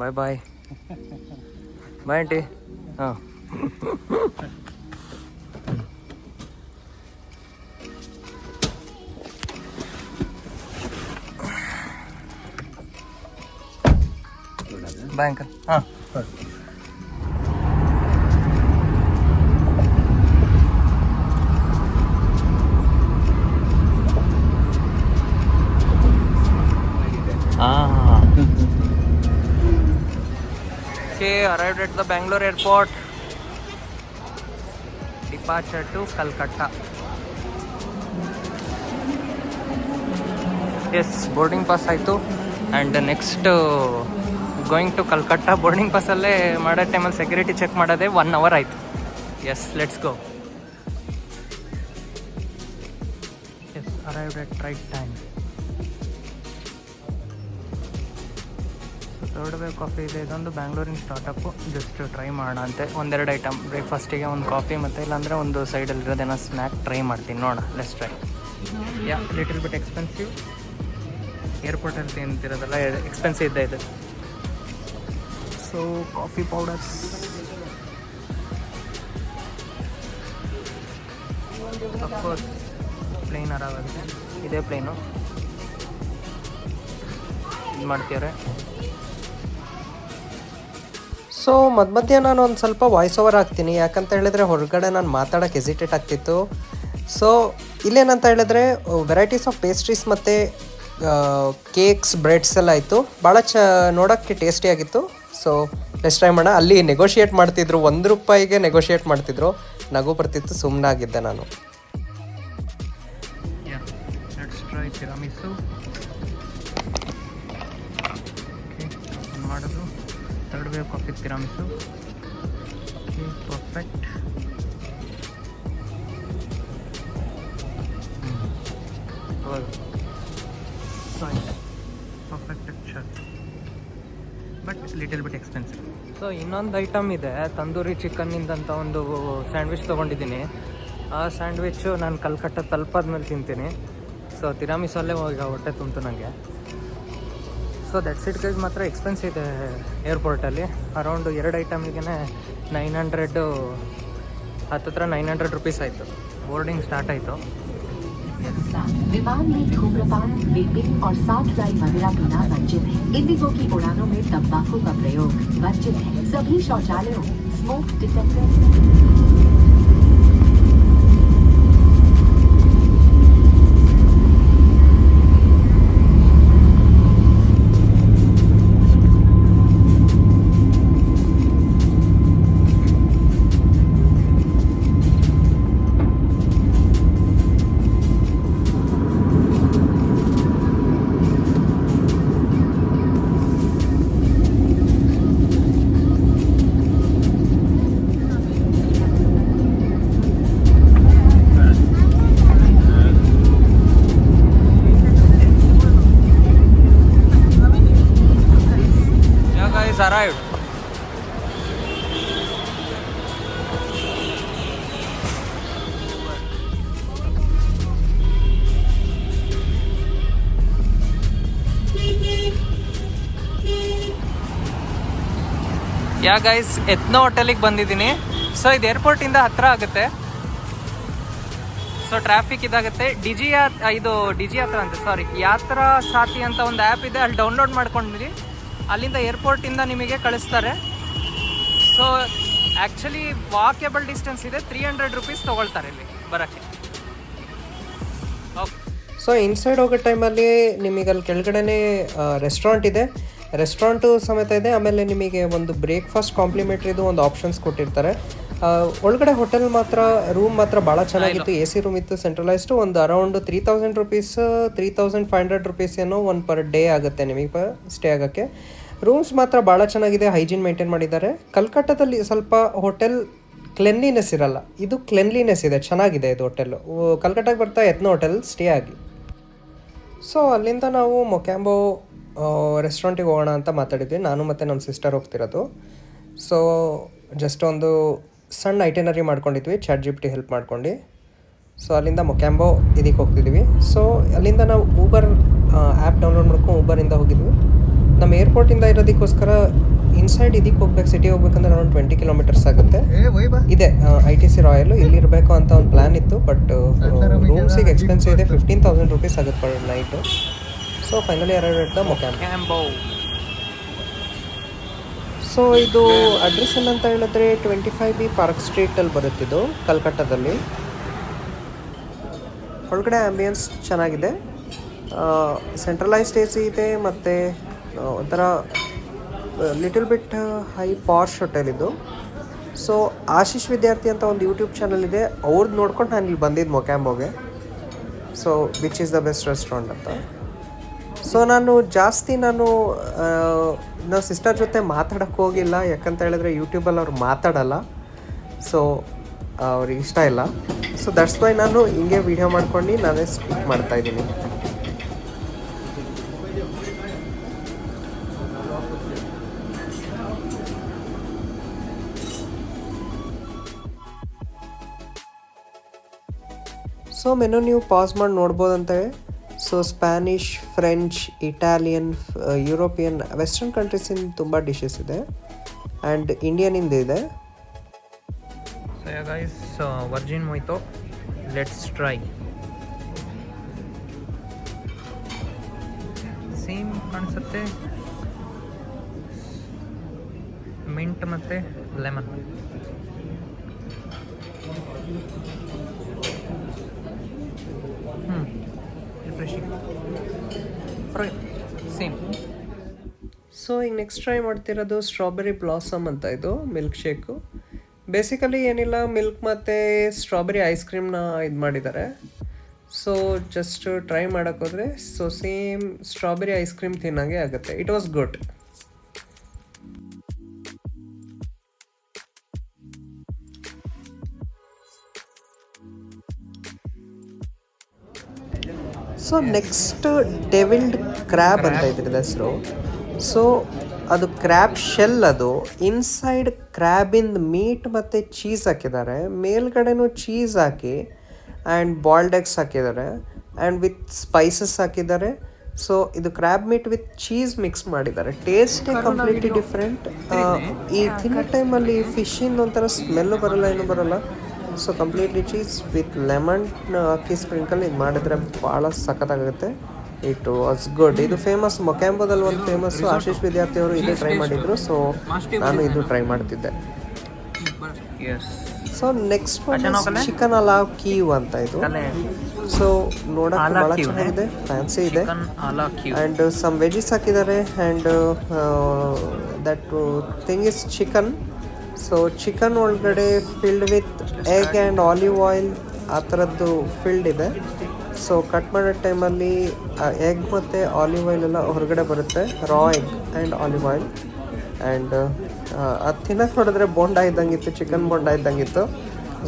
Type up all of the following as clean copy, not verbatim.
ಬಾಯ್ ಬಾಯ್ bye aunty. ಹಾಂ bye uncle. ಹಾಂ Okay, arrived at the Bangalore airport. Departure to Calcutta. Yes, boarding pass ಆಯಿತು. And next going to Calcutta. Boarding ಪಾಸಲ್ಲೇ ಮಾಡೋ ಟೈಮಲ್ಲಿ security check ಮಾಡೋದೇ 1 hour ಆಯಿತು. Yes, let's go. Yes, arrived at right time. Third wave coffee ಇದೆ. ಇದೊಂದು ಬ್ಯಾಂಗ್ಳೂರಿನ startup. Just try ಮಾಡೋಣ ಅಂತೆ. ಒಂದೆರಡು ಐಟಮ್, ಬ್ರೇಕ್ಫಾಸ್ಟಿಗೆ ಒಂದು ಕಾಫಿ ಮತ್ತು ಇಲ್ಲಾಂದರೆ ಒಂದು ಸೈಡಲ್ಲಿರೋದೇನೋ ಸ್ನ್ಯಾಕ್ ಟ್ರೈ ಮಾಡ್ತೀನಿ. ನೋಡೋಣ, let's try. Yeah, little bit expensive. ಏರ್ಪೋರ್ಟಲ್ಲಿ ತಿಂತಿರೋದಲ್ಲ, ಎಕ್ಸ್ಪೆನ್ಸಿವ್ ಇದ್ದೇ ಇದೆ. So coffee powders, of course plane ಆರಾಗುತ್ತೆ. ಇದೇ ಪ್ಲೇನು ಇದು ಮಾಡ್ತಿದ್ದಾರೆ. ಸೊ ಮಧ್ಯ ನಾನು ಒಂದು ಸ್ವಲ್ಪ ವಾಯ್ಸ್ ಓವರ್ ಹಾಕ್ತೀನಿ, ಯಾಕಂತ ಹೇಳಿದ್ರೆ ಹೊರಗಡೆ ನಾನು ಮಾತಾಡೋಕ್ಕೆ ಹೆಸಿಟೇಟ್ ಆಗ್ತಿತ್ತು. ಸೊ ಇಲ್ಲೇನಂತ ಹೇಳಿದ್ರೆ ವೆರೈಟೀಸ್ ಆಫ್ ಪೇಸ್ಟ್ರೀಸ್ ಮತ್ತು ಕೇಕ್ಸ್, ಬ್ರೆಡ್ಸ್ ಎಲ್ಲ ಇತ್ತು. ಭಾಳ ನೋಡೋಕ್ಕೆ ಟೇಸ್ಟಿಯಾಗಿತ್ತು. ಸೊ ನೆಕ್ಸ್ಟ್ ಟೈಮ್ ಮಾಡೋಣ. ಅಲ್ಲಿ ನೆಗೋಷಿಯೇಟ್ ಮಾಡ್ತಿದ್ರು, ₹1 ನೆಗೋಷಿಯೇಟ್ ಮಾಡ್ತಿದ್ರು. ನಗು ಬರ್ತಿತ್ತು, ಸುಮ್ಮನಾಗಿದ್ದೆ ನಾನು. ಮಾಡೋದು third wave coffee tiramisu. Perfect. Perfect texture, but little bit expensive. So ಇನ್ನೊಂದು ಐಟಮ್ ಇದೆ, ತಂದೂರಿ ಚಿಕನ್ನಿಂದಂತ ಒಂದು ಸ್ಯಾಂಡ್ವಿಚ್ ತೊಗೊಂಡಿದ್ದೀನಿ. ಆ ಸ್ಯಾಂಡ್ವಿಚ್ಚು ನಾನು ಕಲ್ಕಟ್ಟ ತಲುಪಾದ್ಮೇಲೆ ತಿಂತೀನಿ. ಸೊ ತಿರಾಮಿಸಲ್ಲೇ ಹೋಗಿ ಹೊಟ್ಟೆ ತುಂಬಿತು ನನಗೆ. So that's it guys. ಮಾತ್ರ ಎಕ್ಸ್ಪೆನ್ಸಿವ್ ಇದೆ ಏರ್ಪೋರ್ಟಲ್ಲಿ. ಅರೌಂಡ್ 2 ಐಟಮಿಗೆ 900, ಹತ್ತಿರ ₹900 ಆಯಿತು. ಬೋರ್ಡಿಂಗ್ ಸ್ಟಾರ್ಟ್ ಆಯಿತು. विमान में धूम्रपान, वेपिंग और साथ ड्राई मदिरा पीना वर्जित है। इंडिगो की उड़ानों में तंबाकू का प्रयोग वर्जित है। सभी शौचालयों smoke detector. Arrived. Yeah guys, ಎತ್ನೋ ಹೋಟೆಲಿಗೆ ಬಂದಿದ್ದೀನಿ. ಸೊ ಇದು ಏರ್ಪೋರ್ಟಿಂದ ಹತ್ತಿರ ಆಗುತ್ತೆ. ಸೊ ಟ್ರಾಫಿಕ್ ಇದಾಗುತ್ತೆ. ಇದು ಡಿಜಿ ಯಾತ್ರಾ ಅಂತ, ಸಾರಿ, ಯಾತ್ರಾ ಸಾಥಿ ಅಂತ ಒಂದು ಆ್ಯಪ್ ಇದೆ. ಅಲ್ಲಿ ಡೌನ್ಲೋಡ್ ಮಾಡ್ಕೊಂಡಿರಿ. ಅಲ್ಲಿಂದ ಏರ್ಪೋರ್ಟಿಂದ ನಿಮಗೆ ಕಳಿಸ್ತಾರೆ. ಸೊ ಆ್ಯಕ್ಚುಲಿ ವಾಕೇಬಲ್ ಡಿಸ್ಟೆನ್ಸ್ ಇದೆ. ₹300 ತೊಗೊಳ್ತಾರೆ ಇಲ್ಲಿ ಬರೋಕ್ಕೆ. ಓಕೆ. ಸೊ ಇನ್ಸೈಡ್ ಹೋಗೋ ಟೈಮಲ್ಲಿ ನಿಮಗೆ ಅಲ್ಲಿ ಕೆಳಗಡೆನೇ ರೆಸ್ಟೋರೆಂಟ್ ಇದೆ. ರೆಸ್ಟೋರೆಂಟು ಸಮೇತ ಇದೆ. ಆಮೇಲೆ ನಿಮಗೆ ಒಂದು ಬ್ರೇಕ್ಫಾಸ್ಟ್ ಕಾಂಪ್ಲಿಮೆಂಟ್ರಿದು ಒಂದು ಆಪ್ಷನ್ಸ್ ಕೊಟ್ಟಿರ್ತಾರೆ. ಒಳಗಡೆ ಹೋಟೆಲ್ ಮಾತ್ರ, ರೂಮ್ ಮಾತ್ರ ಭಾಳ ಚೆನ್ನಾಗಿತ್ತು. AC ರೂಮ್ ಇತ್ತು, ಸೆಂಟ್ರಲೈಸ್ಡು. ಒಂದು ಅರೌಂಡ್ ₹3,000, ₹3,500 ಏನೋ ಒಂದು ಪರ್ ಡೇ ಆಗುತ್ತೆ ನಿಮಗೆ ಸ್ಟೇ ಆಗೋಕ್ಕೆ. ರೂಮ್ಸ್ ಮಾತ್ರ ಭಾಳ ಚೆನ್ನಾಗಿದೆ, ಹೈಜೀನ್ ಮೇಂಟೈನ್ ಮಾಡಿದ್ದಾರೆ. ಕಲ್ಕಟ್ಟದಲ್ಲಿ ಸ್ವಲ್ಪ ಹೋಟೆಲ್ ಕ್ಲೆನ್ಲಿನೆಸ್ ಇರಲ್ಲ, ಇದು ಕ್ಲೆನ್ಲಿನೆಸ್ ಇದೆ, ಚೆನ್ನಾಗಿದೆ ಇದು ಹೋಟೆಲ್ಲು. ಕಲ್ಕಟ್ಟಾಗೆ ಬರ್ತಾ ಎತ್ನೋ ಹೋಟೆಲ್ ಸ್ಟೇ ಆಗಿ. ಸೊ ಅಲ್ಲಿಂದ ನಾವು ಮೊಕ್ಯಾಂಬೋ ರೆಸ್ಟೋರೆಂಟಿಗೆ ಹೋಗೋಣ ಅಂತ ಮಾತಾಡಿದ್ವಿ, ನಾನು ಮತ್ತು ನಮ್ಮ ಸಿಸ್ಟರ್ ಹೋಗ್ತಿರೋದು. ಸೊ ಜಸ್ಟ್ ಒಂದು ಸಣ್ಣ ಐಟನರಿ ಮಾಡ್ಕೊಂಡಿದ್ವಿ, ChatGPT ಹೆಲ್ಪ್ ಮಾಡ್ಕೊಂಡು. ಸೊ ಅಲ್ಲಿಂದ ಮೊಕ್ಯಾಂಬೋ ಇದಕ್ಕೆ ಹೋಗ್ತಿದ್ವಿ. ಸೊ ಅಲ್ಲಿಂದ ನಾವು ಊಬರ್ ಆ್ಯಪ್ ಡೌನ್ಲೋಡ್ ಮಾಡ್ಕೊಂಡು ಊಬರಿಂದ ಹೋಗಿದ್ವಿ. ನಮ್ಮ ಏರ್ಪೋರ್ಟಿಂದ ಇರೋದಕ್ಕೋಸ್ಕರ ಇನ್ಸೈಡ್ ಇದಕ್ಕೆ ಹೋಗ್ಬೇಕು, ಸಿಟಿ ಹೋಗ್ಬೇಕಂದ್ರೆ ಅರೌಂಡ್ 20 ಕಿಲೋಮೀಟರ್ಸ್ ಆಗುತ್ತೆ. ಇದೆ ITC ರಾಯಲ್ ಇಲ್ಲಿ ಇರಬೇಕು ಅಂತ ಒಂದು ಪ್ಲ್ಯಾನ್ ಇತ್ತು, ಬಟ್ ರೂಮ್ಸಿಗೆ ಎಕ್ಸ್ಪೆನ್ಸಿವ್ ಇದೆ. 15,000 ರುಪೀಸ್ ಆಗುತ್ತೆ per night. So finally arrive at the Mocambo. So ಇದು ಅಡ್ರೆಸ್ ಏನಂತ ಹೇಳಿದ್ರೆ 25B ಪಾರ್ಕ್ ಸ್ಟ್ರೀಟಲ್ಲಿ ಬರುತ್ತಿದ್ದು, ಕಲ್ಕಟ್ಟಾದಲ್ಲಿ. ಒಳಗಡೆ ಆ್ಯಂಬಿಯನ್ಸ್ ಚೆನ್ನಾಗಿದೆ, ಸೆಂಟ್ರಲೈಸ್ಡ್ AC ಇದೆ, ಮತ್ತು ಒಂಥರ ಲಿಟಲ್ ಬಿಟ್ ಹೈ ಪಾರ್ಶ್ ಹೋಟೆಲ್ ಇದು. ಸೊ ಆಶೀಶ್ ವಿದ್ಯಾರ್ಥಿ ಅಂತ ಒಂದು ಯೂಟ್ಯೂಬ್ ಚಾನಲ್ ಇದೆ, ಅವ್ರದ್ದು ನೋಡ್ಕೊಂಡು ನಾನು ಇಲ್ಲಿ ಬಂದಿದ್ದು ಮೊಕ್ಯಾಂಬೋಗೆ. So which is the best restaurant ಅಂತ. ಸೊ ನಾನು ನನ್ನ ಸಿಸ್ಟರ್ ಜೊತೆ ಮಾತಾಡೋಕ್ಕೆ ಹೋಗಿಲ್ಲ, ಯಾಕಂತ ಹೇಳಿದ್ರೆ ಯೂಟ್ಯೂಬಲ್ಲಿ ಅವ್ರು ಮಾತಾಡಲ್ಲ, ಸೊ ಅವ್ರಿಗೆ ಇಷ್ಟ ಇಲ್ಲ. ಸೊ ದಟ್ಸ್ ವೈ ನಾನು ಹಿಂಗೆ ವೀಡಿಯೋ ಮಾಡ್ಕೊಂಡು ನಾನೇ ಸ್ಪೀಕ್ ಮಾಡ್ತಾಯಿದ್ದೀನಿ. ಸೊ ಮೆನು ನೀವು ಪಾಸ್ ಮಾಡಿ ನೋಡ್ಬೋದಂತೆ. So Spanish, French, Italian, European, western ಕಂಟ್ರೀಸಿನ ತುಂಬ ಡಿಶಸ್ ಇದೆ, ಆ್ಯಂಡ್ ಇಂಡಿಯನಿಂದ ಇದೆ. So guys, virgin mojito, let's try. Same ಕಾಣಿಸುತ್ತೆ, ಮಿಂಟ್ ಮತ್ತು ಲೆಮನ್. ಸೇಮ್. ಸೊ ಈಗ ನೆಕ್ಸ್ಟ್ ಟ್ರೈ ಮಾಡ್ತಿರೋದು ಸ್ಟ್ರಾಬೆರಿ ಬ್ಲಾಸಮ್ ಅಂತ. ಇದು ಮಿಲ್ಕ್ ಶೇಕು. ಬೇಸಿಕಲಿ ಏನಿಲ್ಲ, ಮಿಲ್ಕ್ ಮತ್ತು ಸ್ಟ್ರಾಬೆರಿ ಐಸ್ ಕ್ರೀಮ್ನ ಇದು ಮಾಡಿದ್ದಾರೆ. ಸೊ ಜಸ್ಟ್ ಟ್ರೈ ಮಾಡೋಕ್ಕೋದ್ರೆ so same strawberry ice cream ತಿನ್ನಂಗೆ ಆಗುತ್ತೆ. It was good. So next deviled crab ಅಂತ ಇದ್ರದ್ದು ಹೆಸರು. ಸೊ ಅದು ಕ್ರ್ಯಾಬ್ ಶೆಲ್, ಅದು ಇನ್ಸೈಡ್ ಕ್ರ್ಯಾಬಿಂದ ಮೀಟ್ ಮತ್ತು ಚೀಸ್ ಹಾಕಿದ್ದಾರೆ, ಮೇಲ್ಗಡೆನೂ ಚೀಸ್ ಹಾಕಿ ಆ್ಯಂಡ್ ಬಾಯ್ಲ್ಡ್ ಎಗ್ಸ್ ಹಾಕಿದ್ದಾರೆ ಆ್ಯಂಡ್ ವಿತ್ ಸ್ಪೈಸಸ್ ಹಾಕಿದ್ದಾರೆ. ಸೊ ಇದು crab meat with cheese mix ಮಾಡಿದ್ದಾರೆ. ಟೇಸ್ಟೇ ಕಂಪ್ಲೀಟ್ಲಿ ಡಿಫ್ರೆಂಟ್. ಈ ತಿನ್ನೋ ಟೈಮಲ್ಲಿ ಫಿಶಿಂದ ಒಂಥರ ಸ್ಮೆಲ್ಲು ಬರೋಲ್ಲ, ಏನೂ ಬರೋಲ್ಲ. So completely cheese with lemon ಹಾಕಿ ಸ್ಪ್ರಿಂಕಲ್ ಇದು ಮಾಡಿದ್ರೆ ಭಾಳ ಸಖತ್ತಾಗುತ್ತೆ. It was good. ಇದು ಫೇಮಸ್ ಮೊಕ್ಯಾಂಬೋದಲ್ಲಿ ಒಂದು ಫೇಮಸ್ಸು. ಆಶೀಶ್ ವಿದ್ಯಾರ್ಥಿ ಅವರು ಇದೇ ಟ್ರೈ ಮಾಡಿದರು, ಸೊ ನಾನು ಇದು ಟ್ರೈ ಮಾಡ್ತಿದ್ದೆ. ಸೊ ನೆಕ್ಸ್ಟ್ ಚಿಕನ್ ಅಲಾವ್ ಕೀವ್ ಅಂತ ಇದು. ಸೊ ನೋಡೋಕೆ ಭಾಳ ಚೆನ್ನಾಗಿದೆ, ಫ್ಯಾನ್ಸಿ ಇದೆ, ಆ್ಯಂಡ್ ಸಮ್ ವೆಜಿಸ್ ಹಾಕಿದ್ದಾರೆ, and that thing is chicken. So chicken ಒಳಗಡೆ filled with egg and olive oil ಆ ಥರದ್ದು ಫಿಲ್ಡ್ ಇದೆ. ಸೊ ಕಟ್ ಮಾಡೋ ಟೈಮಲ್ಲಿ ಎಗ್ ಮತ್ತು ಆಲಿವ್ ಆಯಿಲ್ ಎಲ್ಲ ಹೊರಗಡೆ ಬರುತ್ತೆ, raw egg and olive oil. And ಅದು ತಿನ್ನಕ್ಕೆ ನೋಡಿದ್ರೆ ಬೋಂಡ ಇದ್ದಂಗಿತ್ತು, ಚಿಕನ್ ಬೋಂಡ ಇದ್ದಂಗಿತ್ತು.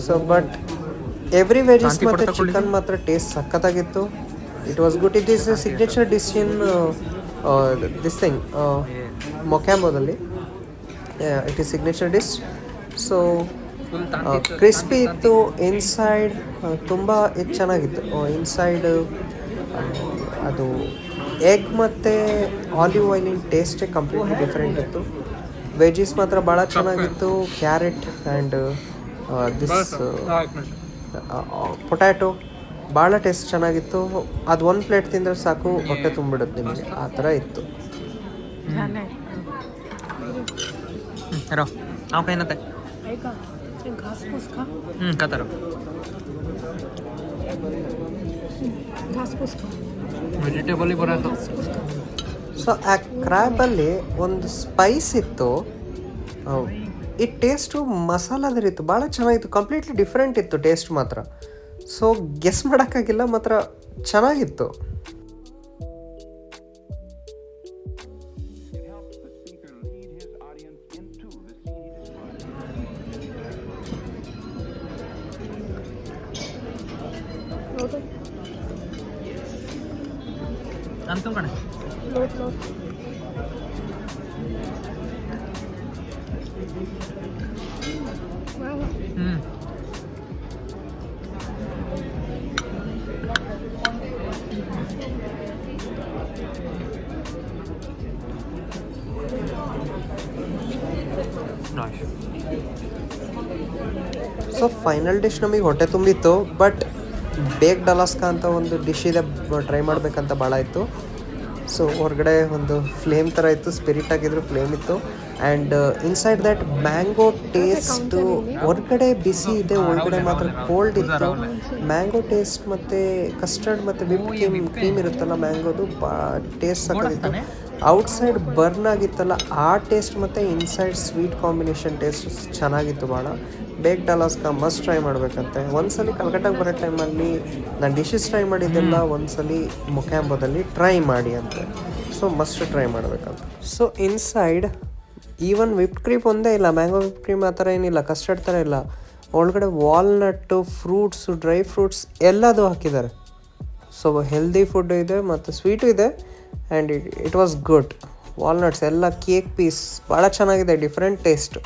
ಸೊ ಬಟ್ ಎವ್ರಿ ವೆಜಿಸ್ ಮತ್ತು ಚಿಕನ್ ಮಾತ್ರ ಟೇಸ್ಟ್ ಸಖತ್ತಾಗಿತ್ತು. It was good. It is a signature dish in this thing ಮೊಕ್ಯಾಂಬೋದಲ್ಲಿ. It is signature dish. So crispy ಇತ್ತು ಇನ್ಸೈಡ್, ತುಂಬ ಇದು ಚೆನ್ನಾಗಿತ್ತು. ಇನ್ಸೈಡ್ ಅದು ಎಗ್ ಮತ್ತು ಆಲಿವ್ ಆಯಿಲಿನ ಟೇಸ್ಟೇ ಕಂಪ್ಲೀಟ್ಲಿ ಡಿಫ್ರೆಂಟ್ ಇತ್ತು. ವೆಜೀಸ್ ಮಾತ್ರ ಭಾಳ ಚೆನ್ನಾಗಿತ್ತು. ಕ್ಯಾರೆಟ್ ಆ್ಯಂಡ್ ದಿಸ್ ಪೊಟ್ಯಾಟೊ ಭಾಳ ಟೇಸ್ಟ್ ಚೆನ್ನಾಗಿತ್ತು. ಅದು ಒಂದು ಪ್ಲೇಟ್ ತಿಂದರೆ ಸಾಕು, ಹೊಟ್ಟೆ ತುಂಬಿಡುತ್ತೆ ನಿಮಗೆ, ಆ ಥರ ಇತ್ತು. ನಾವು ಕೈನತ್ತೆ घासपूस खा. खातार घासपूस खा. ವೆಜಿಟೇಬಲ್ ಬರೋದು. ಸೊ ಆ ಕ್ರ್ಯಾಬಲ್ಲಿ ಒಂದು ಸ್ಪೈಸ್ ಇತ್ತು, ಈ ಟೇಸ್ಟು ಮಸಾಲದರಿತ್ತು, ಭಾಳ ಚೆನ್ನಾಗಿತ್ತು. ಕಂಪ್ಲೀಟ್ಲಿ ಡಿಫ್ರೆಂಟ್ ಇತ್ತು ಟೇಸ್ಟ್ ಮಾತ್ರ. ಸೊ ಗೆಸ್ ಮಾಡೋಕ್ಕಾಗಿಲ್ಲ, ಮಾತ್ರ ಚೆನ್ನಾಗಿತ್ತು. अंतम कण लोट लोट ಸೊ ಫೈನಲ್ ಡಿಶ್ ನಮಗೆ ಹೊಟ್ಟೆ ತುಂಬಿತ್ತು, ಬಟ್ ಬೇಕ್ಡ್ ಅಲಾಸ್ಕಾ ಅಂತ ಒಂದು ಡಿಶ್ ಇದೆ, ಟ್ರೈ ಮಾಡಬೇಕಂತ ಭಾಳ ಇತ್ತು. ಸೊ ಹೊರಗಡೆ ಒಂದು ಫ್ಲೇಮ್ ಥರ ಇತ್ತು, ಸ್ಪಿರಿಟ್ ಆಗಿದ್ರು ಫ್ಲೇಮ್ ಇತ್ತು. And inside that mango taste ಹೊರಗಡೆ ಬಿಸಿ ಇದೆ, ಒಳಗಡೆ ಮಾತ್ರ ಕೋಲ್ಡ್ ಇತ್ತು. ಮ್ಯಾಂಗೋ ಟೇಸ್ಟ್ ಮತ್ತು ಕಸ್ಟರ್ಡ್ ಮತ್ತು ವಿಪ್ ಕ್ರೀಮ್ ಇರುತ್ತಲ್ಲ ಮ್ಯಾಂಗೋದು, ಟೇಸ್ಟ್ ಸಾಕಾಗಿತ್ತು. ಔಟ್ಸೈಡ್ ಬರ್ನ್ ಆಗಿತ್ತಲ್ಲ ಆ ಟೇಸ್ಟ್ ಮತ್ತು ಇನ್ಸೈಡ್ ಸ್ವೀಟ್ ಕಾಂಬಿನೇಷನ್ ಟೇಸ್ಟ್ ಚೆನ್ನಾಗಿತ್ತು ಭಾಳ. ಬೇಕ್ಡ್ ಅಲಾಸ್ಕಾ ಮಸ್ಟ್ ಟ್ರೈ ಮಾಡಬೇಕಂತೆ. ಒಂದ್ಸಲಿ ಕಲ್ಕಟ್ಟಾಗೆ ಬರೋ ಟೈಮಲ್ಲಿ ನಾನು ಡಿಶಸ್ ಟ್ರೈ ಮಾಡಿದ್ದೆಲ್ಲ ಒಂದ್ಸಲಿ ಮೊಕ್ಯಾಂಬೋದಲ್ಲಿ ಟ್ರೈ ಮಾಡಿ ಅಂತೆ. ಸೊ ಮಸ್ಟ್ ಟ್ರೈ ಮಾಡಬೇಕಂತ. ಸೊ ಇನ್ಸೈಡ್ ಈವನ್ ವಿಪ್ಡ್ ಕ್ರೀಮ್ ಒಂದೇ ಇಲ್ಲ, ಮ್ಯಾಂಗೋ ವಿಪ್ ಕ್ರೀಮ್ ಆ ಥರ ಏನಿಲ್ಲ, ಕಸ್ಟರ್ಡ್ ಥರ ಇಲ್ಲ, ಒಳಗಡೆ ವಾಲ್ನಟ್ಟು, ಫ್ರೂಟ್ಸು, ಡ್ರೈ ಫ್ರೂಟ್ಸ್ ಎಲ್ಲದೂ ಹಾಕಿದ್ದಾರೆ. ಸೊ ಹೆಲ್ದಿ ಫುಡ್ ಇದೆ ಮತ್ತು ಸ್ವೀಟು ಇದೆ. And it was good. Walnuts ಎಲ್ಲ ಕೇಕ್ ಪೀಸ್ ಭಾಳ ಚೆನ್ನಾಗಿದೆ, ಡಿಫ್ರೆಂಟ್ ಟೇಸ್ಟು.